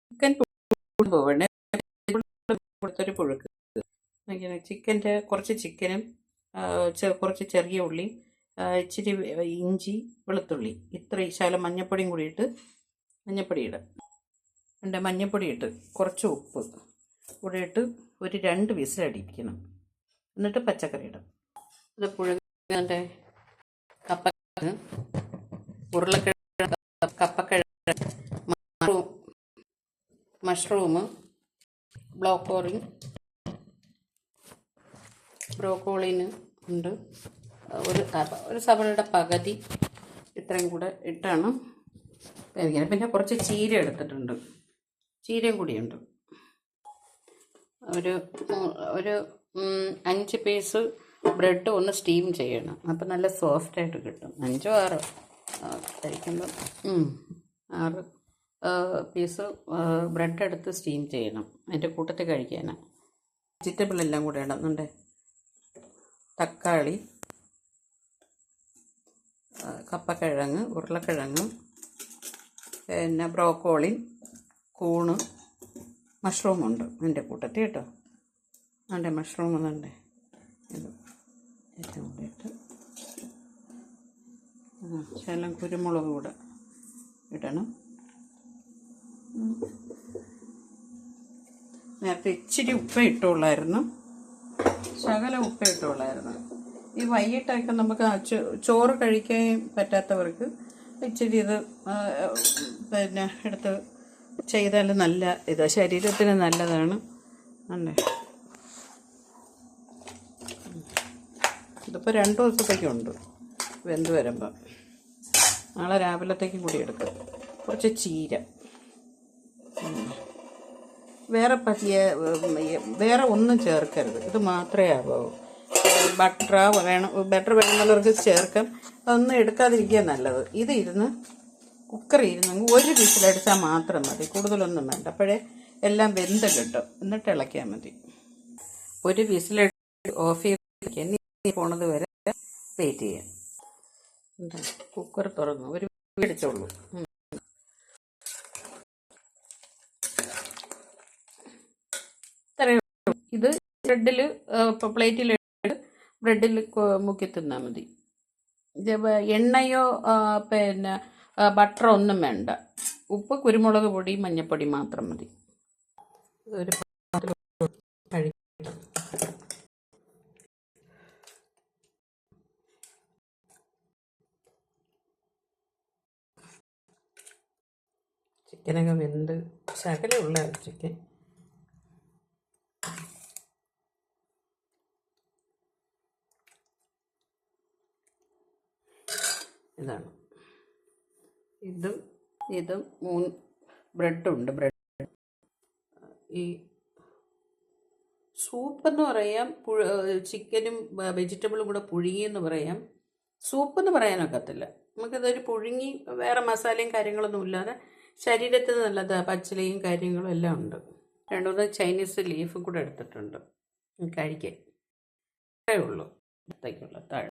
Chicken പോവണേ കൊടുത്തൊരു പുഴുക്ക്. ചിക്കൻ്റെ കുറച്ച് ചിക്കനും കുറച്ച് ചെറിയ ഉള്ളിയും ഇച്ചിരി ഇഞ്ചി വെളുത്തുള്ളി ഇത്രയും ശകലം മഞ്ഞപ്പൊടിയും കൂടി ഇട്ട് മഞ്ഞപ്പൊടി ഇടും. മഞ്ഞപ്പൊടി ഇട്ട് കുറച്ച് ഉപ്പ് കൂടി ഇട്ട് ഒരു 2 വിസിലടിപ്പിക്കണം. എന്നിട്ട് പച്ചക്കറി ഇടും. ഇത് പുഴുങ്ങൻ്റെ കപ്പക്കിഴങ്ങ്, ഉരുളക്കിഴങ്ങ്, കപ്പക്കിഴങ്ങ്, മഷ്റൂം, ബ്രോക്കോളിന് ഉണ്ട്. ഒരു സവളയുടെ പകുതി ഇത്രയും കൂടെ ഇട്ടാണ് വേവിക്കുന്നത്. പിന്നെ കുറച്ച് ചീര എടുത്തിട്ടുണ്ട്, ചീരയും കൂടിയുണ്ട്. ഒരു 5 പീസ് ബ്രെഡ് ഒന്ന് സ്റ്റീം ചെയ്യണം. അപ്പം നല്ല സോഫ്റ്റായിട്ട് കിട്ടും. 5 6 കഴിക്കുമ്പോൾ 6 പീസ് ബ്രെഡ് എടുത്ത് സ്റ്റീം ചെയ്യണം. അതിൻ്റെ കൂട്ടത്തിൽ കഴിക്കാനാണ്. വെജിറ്റബിൾ എല്ലാം കൂടെ ഇടുന്നുണ്ട്. തക്കാളി, കപ്പക്കിഴങ്ങ്, ഉരുളക്കിഴങ്ങ്, പിന്നെ ബ്രോക്കോളി, കൂണ്, മഷ്റൂമുണ്ട് അതിൻ്റെ കൂട്ടത്തിൽ കേട്ടോ. അതിൻ്റെ മഷ്റൂം എന്നുണ്ട്. ഇത് ഏറ്റവും കൂടെ ഇട്ട് ശകലം കുരുമുളക് കൂടെ ഇടണം. നേരത്തെ ഇച്ചിരി ഉപ്പ ഇട്ടുള്ളായിരുന്നു, ശകലം ഉപ്പ ഇട്ടുള്ളായിരുന്നു. ഈ വൈകിട്ടൊക്കെ നമുക്ക് ചോറ് കഴിക്കാൻ പറ്റാത്തവർക്ക് ഇച്ചിരി ഇത് പിന്നെ എടുത്ത് ചെയ്താൽ നല്ല ഇതാണ്, ശരീരത്തിന് നല്ലതാണ്. അല്ലേ, ഇതിപ്പോൾ 2 ദിവസത്തേക്കുണ്ട് വെന്ത് വരുമ്പം. നാളെ രാവിലത്തേക്കും കൂടി എടുക്കും. കുറച്ച് ചീര, വേറെ ഒന്നും ചേർക്കരുത്. ഇത് മാത്രമേ ആവാവൂ. ബട്ടർ വേണമെന്നുള്ളവർക്ക് ചേർക്കാം. അതൊന്നും എടുക്കാതിരിക്കുക നല്ലത്. ഇത് കുക്കറിൽ ഇരുന്നെങ്കിൽ 1 വിസിലടിച്ചാൽ മാത്രം മതി, കൂടുതലൊന്നും വേണ്ട. അപ്പോഴേ എല്ലാം വെന്ത് കിട്ടും. എന്നിട്ട് ഇളക്കിയാൽ മതി. 1 വിസിലടിച്ച് ഓഫ് ചെയ്ത് പോണത് വരെ വെയിറ്റ് ചെയ്യാം. കുക്കർ തുറന്നു 1 വിസിലടിച്ചുള്ളൂ. ഇത് ബ്രെഡിൽ പ്ലേറ്റിൽ ബ്രെഡിൽ മുക്കി തിന്നാൽ മതി. എണ്ണയോ പിന്നെ ബട്ടറോ ഒന്നും വേണ്ട. ഉപ്പ്, കുരുമുളക് പൊടി, മഞ്ഞൾപ്പൊടി മാത്രം മതി. ഒരു ചിക്കനൊക്കെ വെന്ത് ശകലം ഉള്ള ചിക്കൻ. ഇതാണ് ഇതും 3 ബ്രെഡുണ്ട്. ഈ സൂപ്പെന്ന് പറയാം, ചിക്കനും വെജിറ്റബിളും കൂടെ പുഴുങ്ങിയെന്ന് പറയാം. സൂപ്പെന്ന് പറയാനൊക്കത്തില്ല. നമുക്കിതൊരു പുഴുങ്ങി വേറെ മസാലയും കാര്യങ്ങളൊന്നും ഇല്ലാതെ ശരീരത്തിന് നല്ലതാണ്. പച്ചിലയും കാര്യങ്ങളും എല്ലാം ഉണ്ട്. 2-3 ചൈനീസ് ലീഫും കൂടെ എടുത്തിട്ടുണ്ട് കഴിക്കാൻ. അത്രേ ഉള്ളൂ. താഴെ